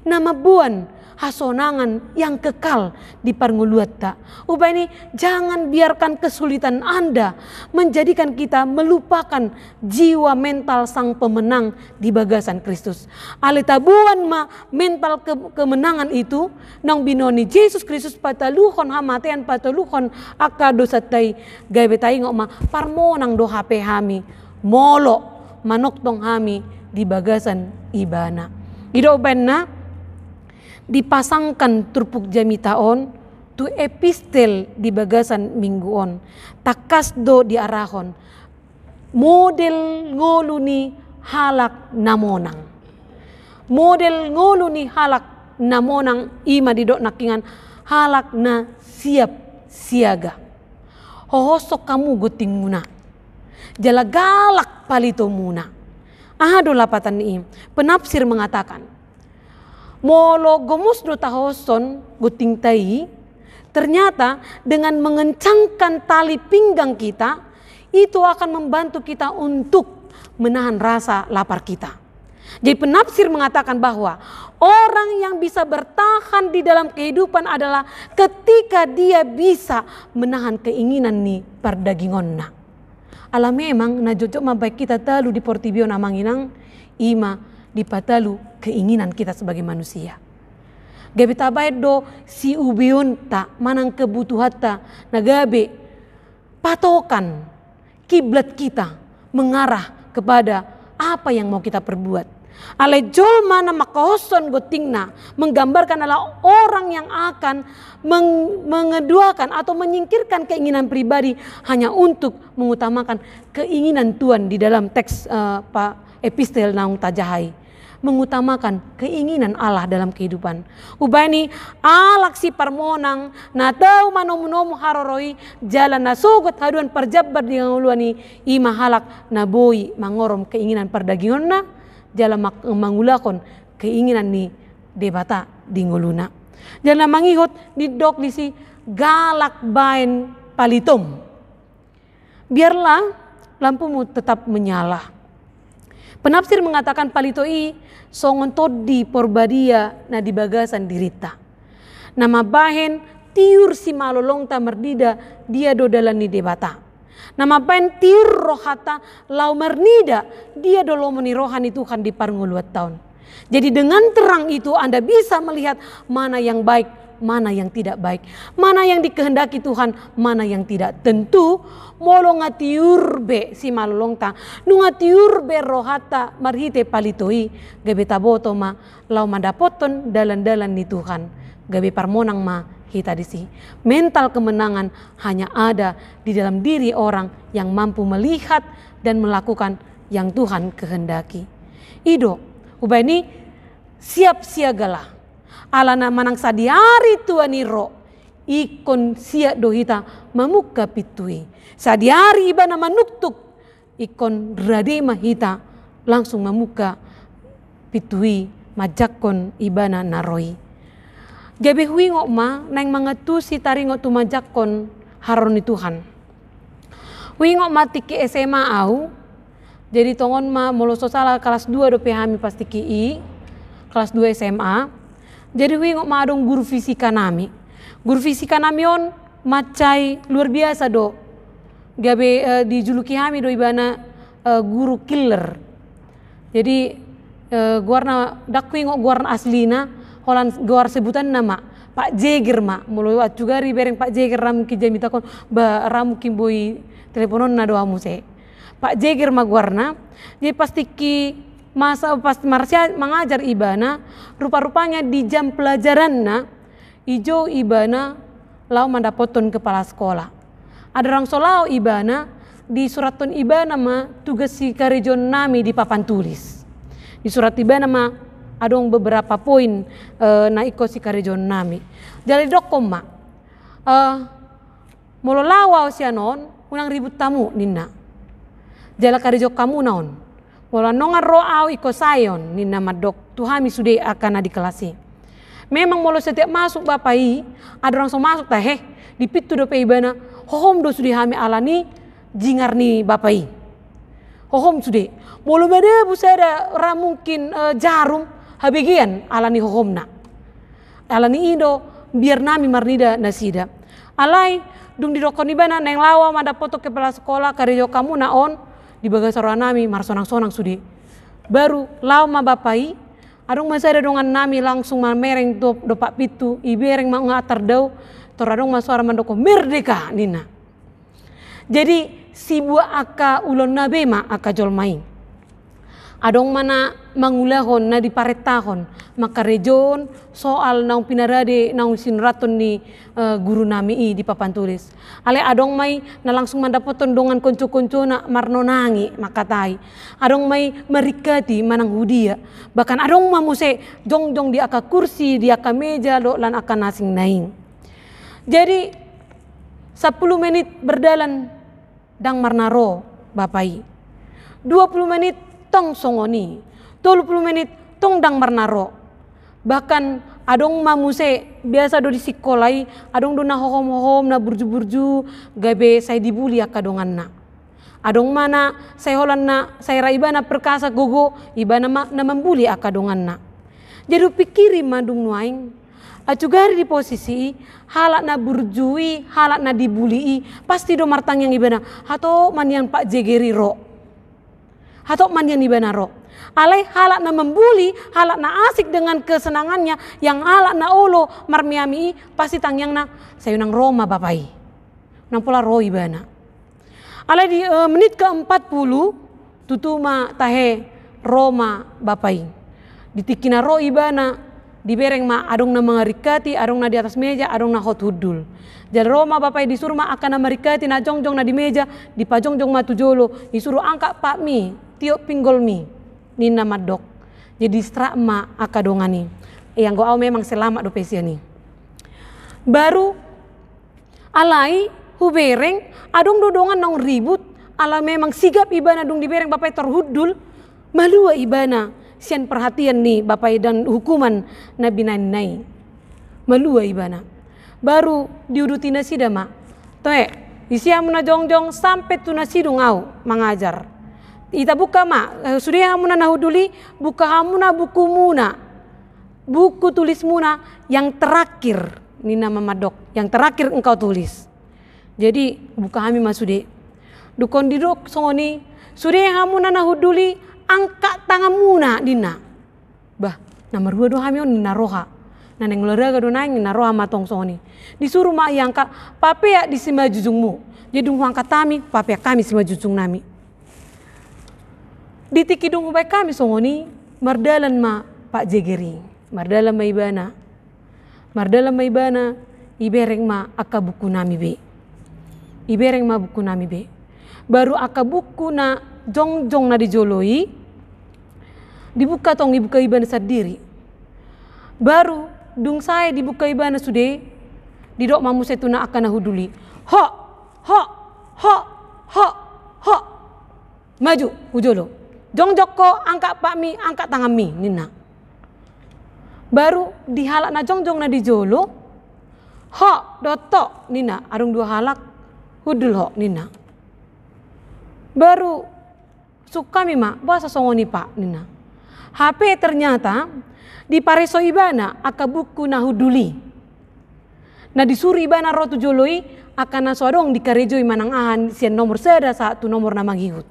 nama buan hasonangan yang kekal di parnguluata. Ubani jangan biarkan kesulitan Anda menjadikan kita melupakan jiwa mental sang pemenang di bagasan Kristus. Ale tabuan ma mental kemenangan itu nang binoni Yesus Kristus pataluhon hamatean pataluhon aka dosatai gawe taingo ma parmonang do HP hami molo manoktong hami di bagasan ibana. Ido benna dipasangkan turpuk jamitaon tu epistel di bagasan mingguon. Takas do diarahon. Model ngoluni halak namonang. Model ngoluni halak namonang ima didok nakingan halak na siap siaga. Hohosok kamu guting muna. Jala galak palito muna. Ahado lapatan ni penafsir mengatakan molo gomus do tahoson guting tai ternyata dengan mengencangkan tali pinggang kita itu akan membantu kita untuk menahan rasa lapar kita. Jadi penafsir mengatakan bahwa orang yang bisa bertahan di dalam kehidupan adalah ketika dia bisa menahan keinginan ni pardagingonna. Ala memang na jojok mabaik kita talu di portibio na manginang ima di patalu keinginan kita sebagai manusia. Gabe tabayad do si ubion ta manang kebutuhan ta na gabe patokan kiblat kita mengarah kepada apa yang mau kita perbuat. Ale jolma na makahoson gotingna menggambarkan adalah orang yang akan mengeduakan atau menyingkirkan keinginan pribadi hanya untuk mengutamakan keinginan Tuhan di dalam teks epistel naung tajahai. Mengutamakan keinginan Allah dalam kehidupan. Ubani alak si parmonang na tau manomu haroroi jalan na sogot haduan perjabat di nguluani ima halak na boy mangorom keinginan perdagingon na jalan mangulakon keinginan ni debata di nguluna. Jalan mangihot di dok lisi galak bain palitom. Biarlah lampumu tetap menyala. Penafsir mengatakan palitoi songon todi porbadia na di bagasan dirita. Nama bahen tiur si malolong ta merdida dia do dalan ni debata. Nama bahen tiur rohata lau mernida dia do lomoni rohani Tuhan di parnguluat tahun. Jadi dengan terang itu Anda bisa melihat mana yang baik, mana yang tidak baik, mana yang dikehendaki Tuhan, mana yang tidak. Tentu molo ngatiur be si malolong ta, nu ngatiur be rohata marhite palitoi, gabe taboto ma lau mandapoton dalan-dalan ni Tuhan, gabe parmonang ma kita disi. Mental kemenangan hanya ada di dalam diri orang yang mampu melihat dan melakukan yang Tuhan kehendaki. Ido, ubah ini siap siagalah. Alana manang sadiari tuaniro ikon siap dohita mamuka pitui. Sadiari ibana manuktuk ikon radema hita langsung mamuka pitui majakon ibana naroi. Gabe huingo ma nang mga tusi taringo tumajakon haron ni Tuhan. Huingo ma tiki SMA au. Jadi tongon ma moloso sala kelas 2 do pehami pas tiki i. Kelas 2 SMA. Jadi huingo ma adong guru fisika nami. Guru fisika nami on macai luar biasa do. Gabe dijuluki hami do ibana guru killer. Jadi guarna dakwing guarna aslina holan guar sebutan nama Pak Jeger ma mulai juga bereng Pak Jeger ramu ki jami takon ba ramu ki boy teleponon na doa muse Pak Jeger ma guarna jadi pasti ki masa pas Marsya mengajar ibana rupa-rupanya di jam pelajaran na ijo ibana lau mandapoton kepala sekolah ada orang solau ibana di suratun ibana ma tugas si karejon nami di papan tulis di surat ibana ma adong beberapa poin na iko si karejon nami jadi dokom ma molo lawa sianon unang ribut tamu ninna jala karejo kamu naon molo nongan roau iko sayon ninna madok tuhami sude akan di kelasi memang molo setiap masuk bapai ada orang so masuk teh di pitu do pe ibana hohom do sude hami alani jingar ni bapai hohom sude molo bade busada ra mungkin jarum habegian alani hohomna alani indo biar nami marnida nasida alai dung didokon ibana neng lawa mada foto kepala sekolah karejo kamu naon di bagasara nami marsonang-sonang sude baru lawa ma bapai adong masada dongan nami langsung mamereng do pak pitu ibereng ma ngatar dau toradong masuara mandoko merdeka nina jadi si buah aka ulon nabe ma aka jolmain adong mana mangulahon na di paretahon maka rejon soal naung pinarade naung sinraton ni guru nami di papan tulis ale adong mai na langsung mandapoton dongan konco-konco na marnonangi makatai adong mai merikati manang hudia bahkan adong mamuse jong-jong di aka kursi di aka meja lo lan aka nasing naing jadi 10 menit berdalan dang marnaro bapai 20 menit tong songoni 30 menit tong dang marnaro bahkan adong mamuse biasa do di sikolai adong do na hohom-hohom na burju-burju gabe saya dibuli akadongan na adong mana saya holan na saya raibana perkasa gogo ibana ma na membuli akadongan na jadi pikiri madung nuaing acugari di posisi halak na burjui halak na dibuli pasti do martang yang ibana hato manian Pak Jegeri ro hato manian ibana ro alai halak na membuli, halak na asik dengan kesenangannya, yang halak na olo marmiami pasti tangyang na sayunang Roma bapai, nang pula roi bana. Alai di menit ke-40 tutuma tahe Roma bapai, ditikina roi bana, dibereng ma adong na mangarikati, adong na di atas meja, adong na hot hudul. Jadi Roma bapai disuruh ma akan na marikati na jongjong na di meja, di pajongjong ma tujolo, disuruh angkat pak mi, tiok pinggol mi. Nina madok jadi strakma akadongani yang goau memang selamat do pesiani baru alai hubereng adong dodongan nong ribut ala memang sigap ibana dong dibereng bapai terhudul malua ibana sian perhatian nih bapai dan hukuman nabi nai malua ibana baru diuduti nasida ma toe isiam na jongjong sampai tu nasidung au mengajar ita buka ma sudah hamuna nahuduli buka hamuna buku muna buku tulis muna yang terakhir nina mamadok yang terakhir engkau tulis jadi buka hami masude dukon didok songoni sudah hamuna nahuduli angkat tangan muna dina bah nomor 2 do hami on nina roha naneng leraga do nang nina roha matong songoni disuruh ma yang kak papea di sima jujungmu jadi angkat tami papea kami sima jujung nami di tikidung baik kami songoni mardalan ma Pak Jegeri mardalan ma ibana ibereng ma aka buku nami be ibereng ma buku nami be baru aka buku na jongjong na dijoloi dibuka tong dibuka ibana sendiri baru dung saya dibuka ibana sude didok mamu setuna akan nahuduli ho maju ujolo jongjoko angkat pak mi angkat tangan mi nina baru dihalak na jongjong na dijolo ho doto nina adung 2 halak hudul ho nina baru suka mi ma bahasa songoni pak nina HP ternyata di pareso ibana aka buku na huduli na disuri ibana rotu joloi akan na sodong di karejoi manang ahan sian nomor seda 1 nomor na manghihut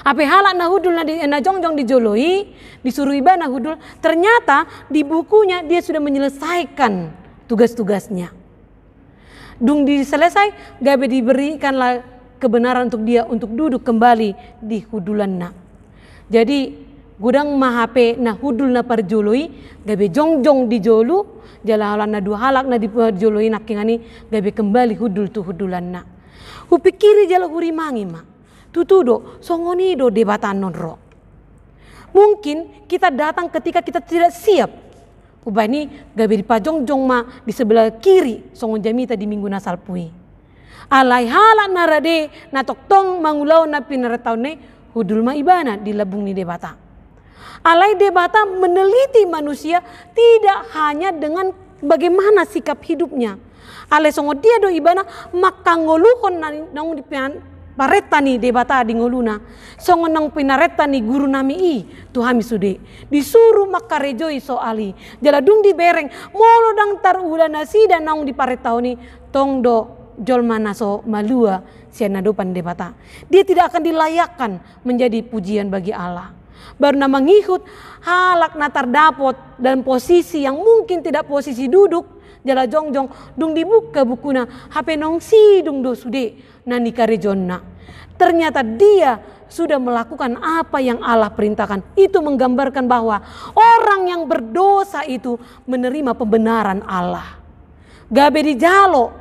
Ape halak na hudul na jongjong dijoloi, disuruh ibana hudul, ternyata di bukunya dia sudah menyelesaikan tugas-tugasnya. Dung diselesai, gabe diberikanlah kebenaran untuk dia untuk duduk kembali di hudulanna. Jadi gudang mahape na hudul na parjoloi, gabe jongjong dijolu, jalalan na dua halak na dijoloi nakingani, gabe kembali hudul tu hudulanna. Hupikiri jala hurimangi ma, tutudo songonido debatan nonro. Mungkin kita datang ketika kita tidak siap. Ubah ini gabe di pajongjong ma di sebelah kiri songon jamita di minggu nasal pui. Alai halak narade na toktong mangulau na pinaretau ne hudul ma ibana di labung ni debata. Alai debata meneliti manusia tidak hanya dengan bagaimana sikap hidupnya. Alai songo dia do ibana maka ngoluhon nang di pareta ni debata di ngoluna. Songo nang pinareta ni guru nami i Tuhami sude. Disuruh maka rejoi soali. Jaladung di bereng molo dang tarula nasi dan nang di pareta ni tongdo jolma naso malua siana dopan debata. Dia tidak akan dilayakkan menjadi pujian bagi Allah. Baru nama ngikut halak na terdapot dalam posisi yang mungkin tidak posisi duduk jala jongjong dung dibuka bukuna HP nongsi dung do sude nani karejonna. Ternyata dia sudah melakukan apa yang Allah perintahkan. Itu menggambarkan bahwa orang yang berdosa itu menerima pembenaran Allah. Gabe dijalo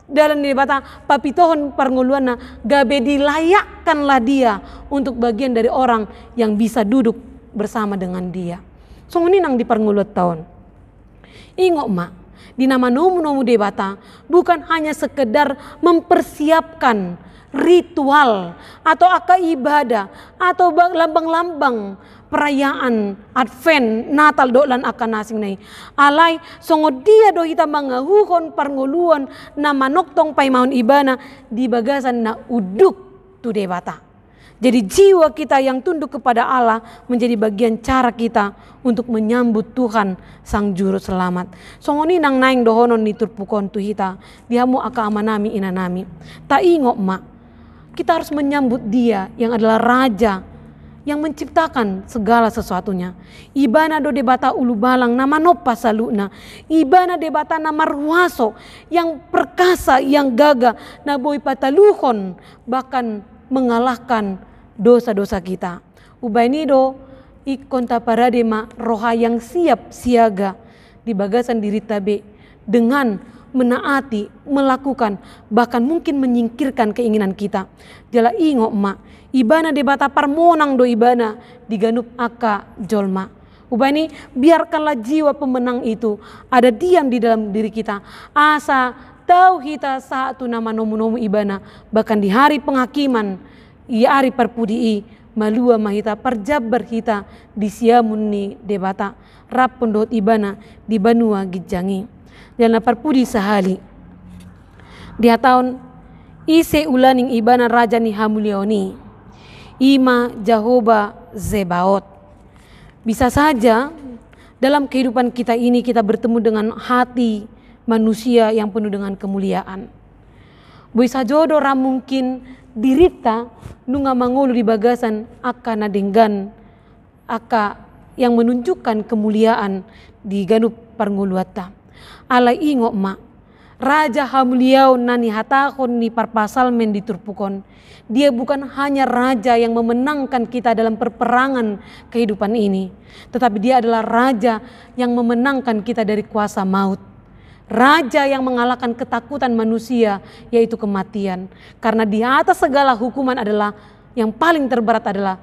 dalam debata papitohon parnguluana, gabe dilayakkanlah dia untuk bagian dari orang yang bisa duduk bersama dengan dia. Songoninang di parnguluat tahun. Ingok ma, di nama nomu-nomu debata bukan hanya sekedar mempersiapkan ritual atau ibadah atau lambang-lambang perayaan Advent Natal dolan akan nasing nai. Alai songo dia do hita mangahuhon parnguluan nama noktong paimaun ibana di bagasan na uduk tu debata. Jadi jiwa kita yang tunduk kepada Allah menjadi bagian cara kita untuk menyambut Tuhan Sang Juru Selamat. Songo ni nang naing dohonon ni turpukon tu hita dihamu aka amanami inanami. Ta ingok ma, kita harus menyambut dia yang adalah Raja yang menciptakan segala sesuatunya. Ibana do debata ulu balang nama nopa saluna. Ibana debata nama ruaso yang perkasa, yang gagah. Na boy pataluhon bahkan mengalahkan dosa-dosa kita. Ubani do ikonta paradema roha yang siap siaga di bagasan diri tabe dengan menaati, melakukan, bahkan mungkin menyingkirkan keinginan kita. Jala ingok ma, ibana debata parmonang do ibana diganup aka jolma. Ubani biarkanlah jiwa pemenang itu ada diam di dalam diri kita. Asa tahu kita satu nama nomu-nomu ibana, bahkan di hari penghakiman, ia hari perpudii, malua mahita perjabar hita di siamunni debata, rap pendot ibana di banua gijangi. Jalan parpudi sahali. Dia tahun ise ulaning ibana raja ni hamulioni. Ima Jehovah Zebaot. Bisa saja dalam kehidupan kita ini kita bertemu dengan hati manusia yang penuh dengan kemuliaan. Bisa jodoh mungkin dirita nunga mangolu di bagasan akan nadenggan aka yang menunjukkan kemuliaan di ganup parnguluata. Alai ingok ma, Raja hamuliau nani hatakon ni parpasal men diturpukon. Dia bukan hanya raja yang memenangkan kita dalam perperangan kehidupan ini, tetapi dia adalah raja yang memenangkan kita dari kuasa maut. Raja yang mengalahkan ketakutan manusia, yaitu kematian. Karena di atas segala hukuman adalah yang paling terberat adalah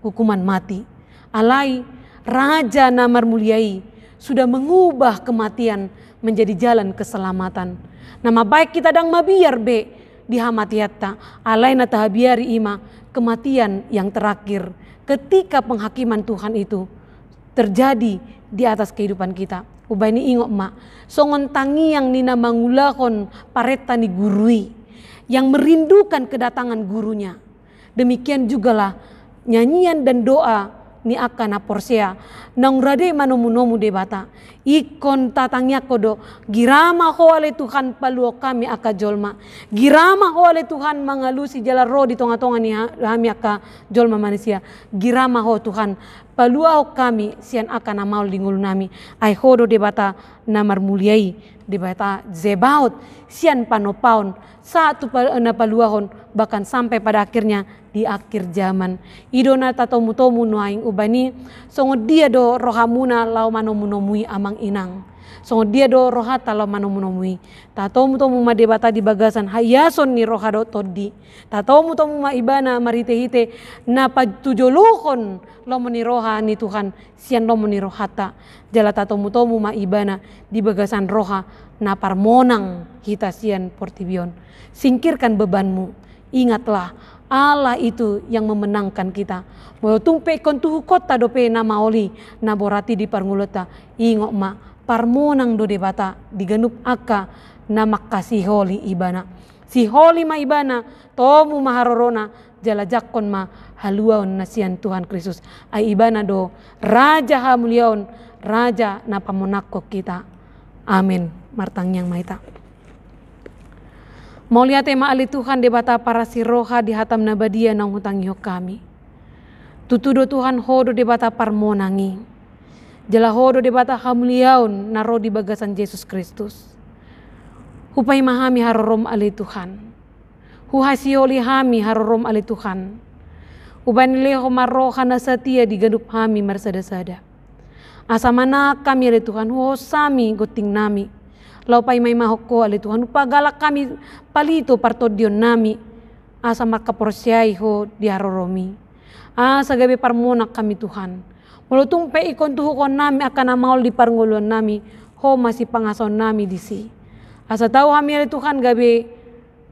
hukuman mati. Alai raja namar muliai sudah mengubah kematian menjadi jalan keselamatan. Nama baik kita dang mabiar be dihamatiatta alaina tahabiari ima kematian yang terakhir ketika penghakiman Tuhan itu terjadi di atas kehidupan kita. Ubaini ingok ma songon tangi yang nina mangulakon pareta ni gurui yang merindukan kedatangan gurunya. Demikian jugalah nyanyian dan doa ni akan aporsia nang rade manomu-nomu debata ikon tatangnya kodo girama ho ale Tuhan paluo kami aka jolma girama ho ale Tuhan mangalusi jala roh di tonga-tonga ni kami aka jolma manusia girama ho Tuhan paluo kami sian akan amaul dingul nami ai hodo debata namar muliai debata zebaut sian panopaun satu na paluahon bahkan sampai pada akhirnya di akhir zaman idona tatomu-tomu nuaing ubani songo dia do rohamuna lau manomu-nomui amang inang songo dia do rohata lau manomu-nomui tatomu-tomu ma debata di bagasan hayason ni rohado todi tatomu-tomu ma ibana marite-hite na pajujoluhon lau meni roha ni Tuhan sian lau meni rohata jala tatomu-tomu ma ibana di bagasan roha na parmonang hita sian portibion singkirkan bebanmu ingatlah Allah itu yang memenangkan kita. Mau tumpe kontuhu kota dope na maoli na borati di parngulota ingok ma parmonang do debata diganup aka na makasi holi ibana. Si holi ma ibana tomu maharorona jala jakon ma haluaon nasian Tuhan Kristus. Ai ibana do raja hamuliaon raja na pamonako kita. Amin. Martang yang maita. Mau lihat tema ali Tuhan debata para si roha di hatam nabadia nang hutang yo kami. Tutudo Tuhan hodo debata parmonangi. Jala hodo debata hamuliaon naro di bagasan Yesus Kristus. Hupai mahami harorom ali Tuhan. Huhasioli hami harorom ali Tuhan. Uban leho maroha na setia di gadup hami marsada-sada. Asa mana kami ali Tuhan sami goting nami. Lau pai mai mahoko ali Tuhan upagalak kami palito partodion nami asa makaporsiai ho diharoromi asa gabe parmonak kami Tuhan mulutung pe ikon tuho kon nami akan amaul di parnguluan nami ho masih pangason nami disi asa tahu kami ali Tuhan gabe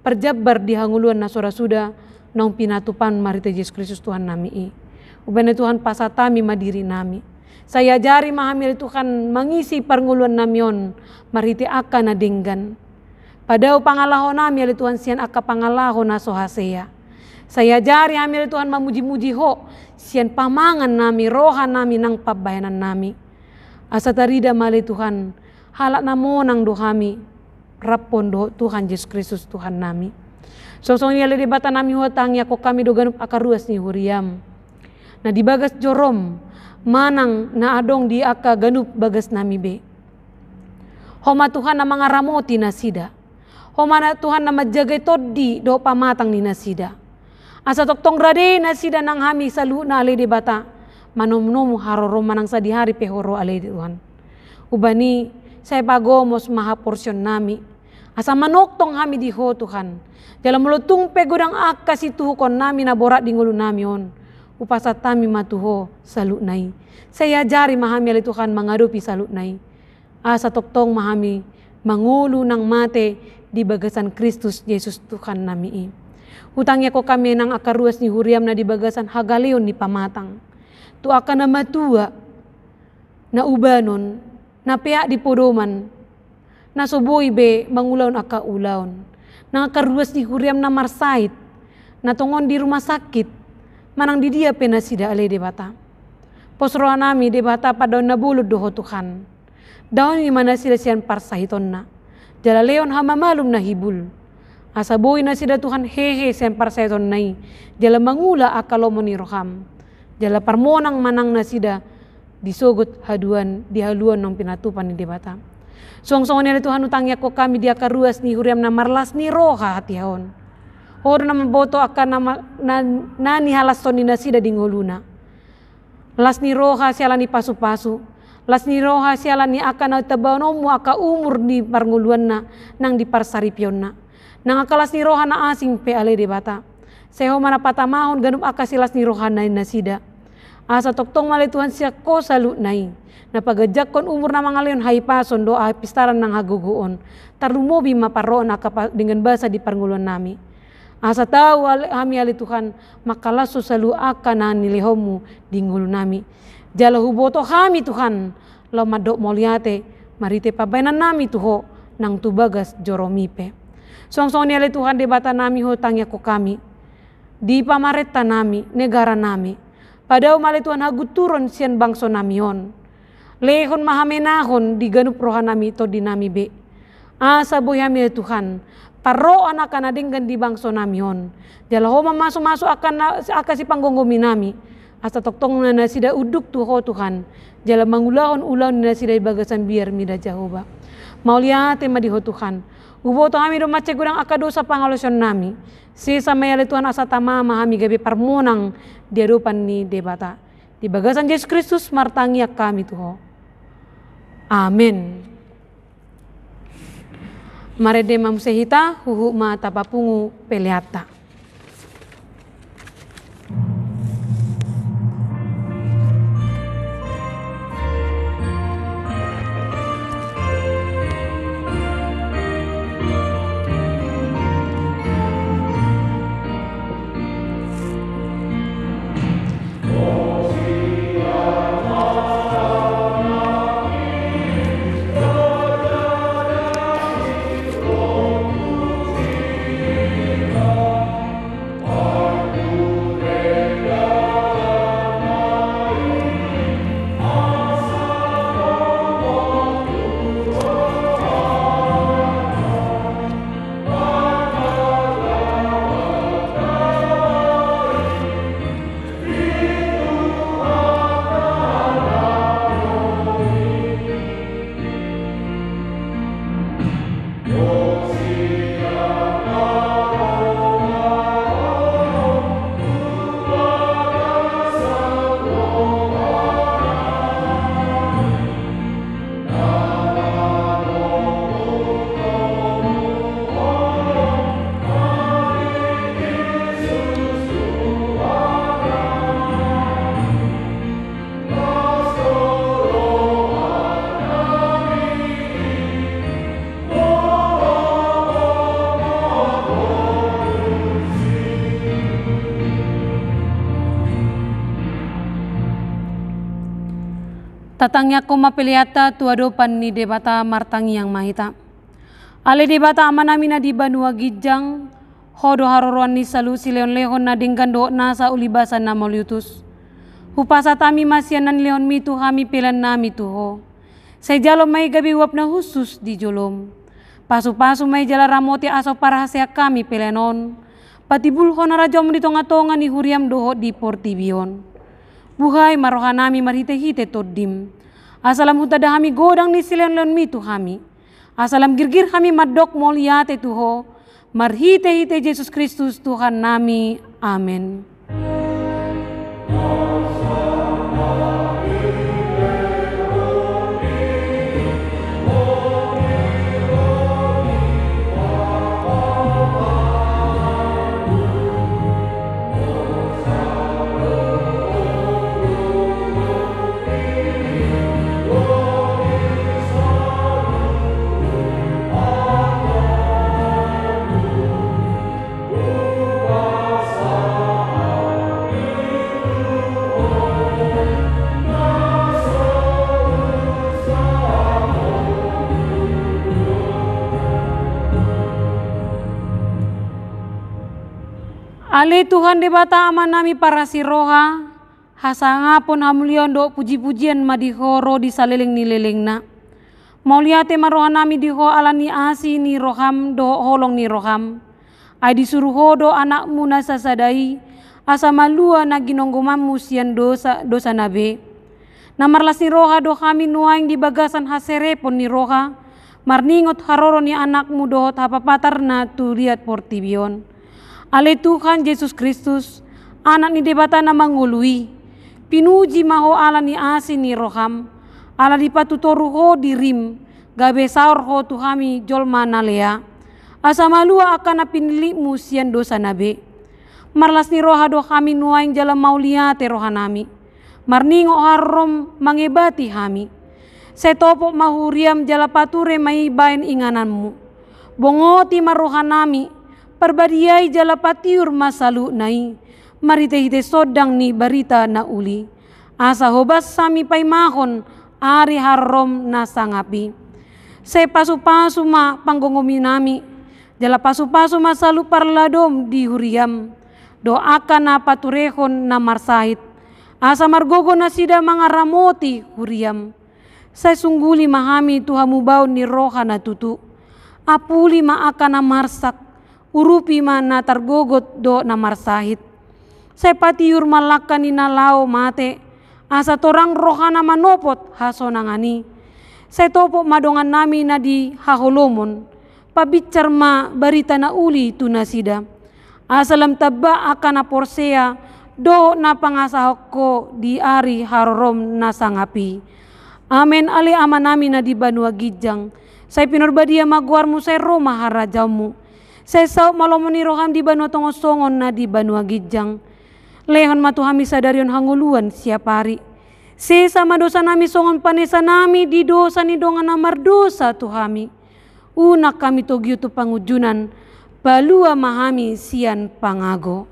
perjabar di hanguluan nasora suda nong pinatupan marite Yesus Kristus Tuhan nami i ubane Tuhan pasatami madiri nami saya jari mahamil Tuhan mengisi parnguluan namion marite akan nadinggan. Padao pangalaho nami ali Tuhan sian aka pangalaho na sohasea. Saya jari hamil Tuhan mamuji-muji ho sian pamangan nami roha nami nang pabayanan nami. Asa tarida mali Tuhan halak namonang do kami rapon do Tuhan Yesus Kristus Tuhan nami. Sosong ni ali debata nami hutang ya ko kami do ganup akaruas ni huriam. Na di bagas jorom manang na adong di aka ganup bagas nami be. Homa Tuhan na mga ramoti na sida. Homa na Tuhan na majagay todi do pamatang ni nasida. Asa toktong rade na sida nang hami salu na ali di bata. Manom-nomu haroro manang sa dihari pehoro ali di Tuhan. Ubani saya pagomos maha porsyon nami. Asa manoktong hami di ho Tuhan. Dalam melutung pegudang akasi tuhukon nami na borat di ngulu nami on. Upasat tami matuho salut nai. Saya jari mahami ali Tuhan mengadupi salut nai. Asa toktong mahami mangulu nang mate di bagasan Kristus Yesus Tuhan nami. Hutangnya ko kami nang akaruas ni huriam na di bagasan hagaleon ni pamatang. Tu akan na matua na ubanon na pea di podoman na soboy be mangulaon aka ulaon. Nang akaruas ni huriam na marsait na tongon di rumah sakit. Manang di dia penasida ale debata. Posroa nami debata pada nabulod doho Tuhan. Daon ni mana sila siyan parsahiton na. Jala leon hama malum na hibul. Asa boy na sida Tuhan hehe siyan parsahiton nai. Jala mangula akalo mo ni roham. Jala parmonang manang na sida disugot haduan di haluan ng pinatupan ni debata. Song-song nila Tuhan utangya ko kami dia karuas ni huriam na marlas ni roha hatihon. Horo na maboto akan na ni halas ni nasida di nguluna. Las ni roha siala ni pasu-pasu. Las ni roha siala ni akan tabaonomu aka umur di parnguluan na nang di parsaripion na. Nang akalas ni roha na asing pe ale debata. Seho mana patamahon ganup aka silas ni roha na nasida. Asa toktong mali Tuhan siya ko salut nai. Napagajak kon umur na mga leon haipason doa pistaran ng haguguon. Tarumobi maparoon aka dengan basa di parnguluan nami. Asa tahu kami ali Tuhan makalaso salu akan nilihomu di ngulu nami. Jala huboto kami Tuhan lo madok moliate marite pabayanan nami tuho nang tubagas joromipe. Song-song ni ali Tuhan debata nami ho tangya ko kami. Di pamareta nami negara nami. Padao mali Tuhan hagu turun sian bangso namion. Lehon mahamenahon di ganup rohanami to dinami be. Asa boy hamil Tuhan. Paro anak kanadinggan di bangso namion. Jala homa masuk-masuk akan si panggonggomi nami. Asa toktong na sida uduk tuho Tuhan. Jala mangulahon-ulahon na sida bagasan biar mida Jehovah. Mauliate madiho Tuhan. Ubo to kami do mace gudang akadosa pangaloson nami. Sisa mayali Tuhan asa tamama kami gabi parmonang di hadapan ni debata. Di bagasan Yesus Kristus martangiak kami tuho. Amin. Marede mamsehita huhu ma tapapungu peleata. Tatangnya ko mapiliata tuadopan ni debata martangi yang mahita. Ale debata amanamina di banua gijang hodo haroroan ni salusi leon lehon na dinggan do nasa ulibasan na moliutus. Hupasa tami masyanan leon mitu hami pilan nami tuho. Say jalo may gabi wap na husus di jolom. Pasu-pasu may jala ramoti aso parahasya kami pilenon. Patibulho na rajom di tonga-tonga ni huriam doho di portibion. Buhay marohanami marhite-hite todim. Asalam hutada hami godang ni silen-len mitu hami. Asalam girgir kami madok moliate tuho. Marhite-hite Yesus Kristus Tuhan nami. Amin. Ale Tuhan debata aman nami para siroha, hasanga pun hamulion do puji-pujian madihoro di saleleng ni lelengna. Mauliate maroha nami diho alani asi ni roham do holong ni roham. Ay disuruh do anakmu nasasadai, asa malua na ginonggomamu sian dosa nabe. Namarlas ni roha do kami nuaing di bagasan haserepon ni roha, marningot haroro ni anakmu dohot hapapatar na tuliat portibion. Ale Tuhan Yesus Kristus, anak ni debata na mangului, pinuji maho ala ni asi ni roham, ala di patutoru ho dirim, gabe saur ho tuhami jolma nalea, asa malua akan pinilimu sian dosa nabe. Marlas ni roha do kami nuaing jala mauliate rohanami, marningo harom mangebati hami, setopok mahuriam jala pature mai bain ingananmu, bongoti marohanami, perbadiai jala patiur masalu nai, marite-hite sodang ni barita na uli. Asa hobas sami paimahon, ari harom na sangapi. Se pasu-pasu ma panggongomi nami, jala pasu-pasu masalu parladom di huriam. Doakan na paturehon na marsahit, Asa margogo na sida mga ramoti huriam. Sa sungguli mahami tuhamu bau ni roha na tutu. Apuli maaka na marsak. Urupi ma na targogot do na marsahit. Sa patiur malaka ni nalao mate. Asa torang roha na manopot haso nangani. Sa topo madongan nami na di haholomon. Pabicar ma barita na uli tunasida. Asalam taba akan na porsea. Do na pangasahok ko di ari harorom na sangapi. Amen ali ama nami na di banua gijang. Say pinurbadia maguar mo say Roma harajamu. Say sao malomoni roham di banua tongosongon na di banua gijang. Lehon matuhami sadarion hanguluan siapari. Se sama dosa nami songon panesa nami di dosa ni dongan amar dosa tuhami. Unak kami togyo tu pangujunan. Balua mahami sian pangago.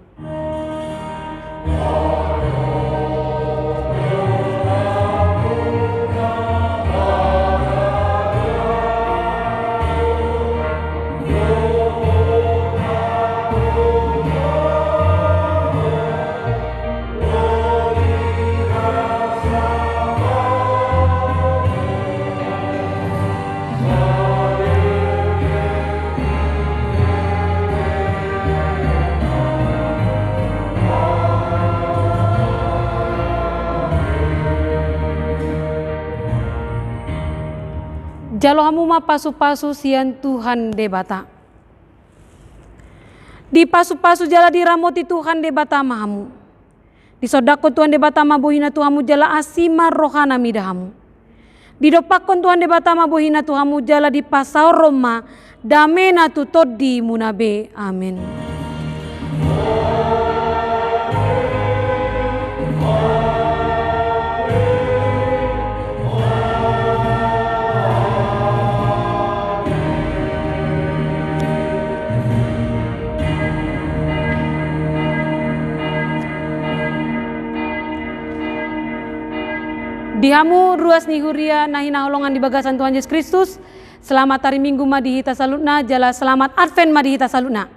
Jalo hamu ma pasu-pasu sian Tuhan debata. Di pasu-pasu jala di ramoti Tuhan debata mahamu. Di sodako Tuhan debata mabuhina Tuhamu jala asima rohana midahamu. Di dopakon Tuhan debata mabuhina Tuhamu jala di pasau Roma damena tutodi munabe. Amin. Dihamu ruas ni huria nahina holongan di bagasan Tuhan Yesus Kristus. Selamat hari Minggu madihita salutna, jala selamat Advent madihita salutna.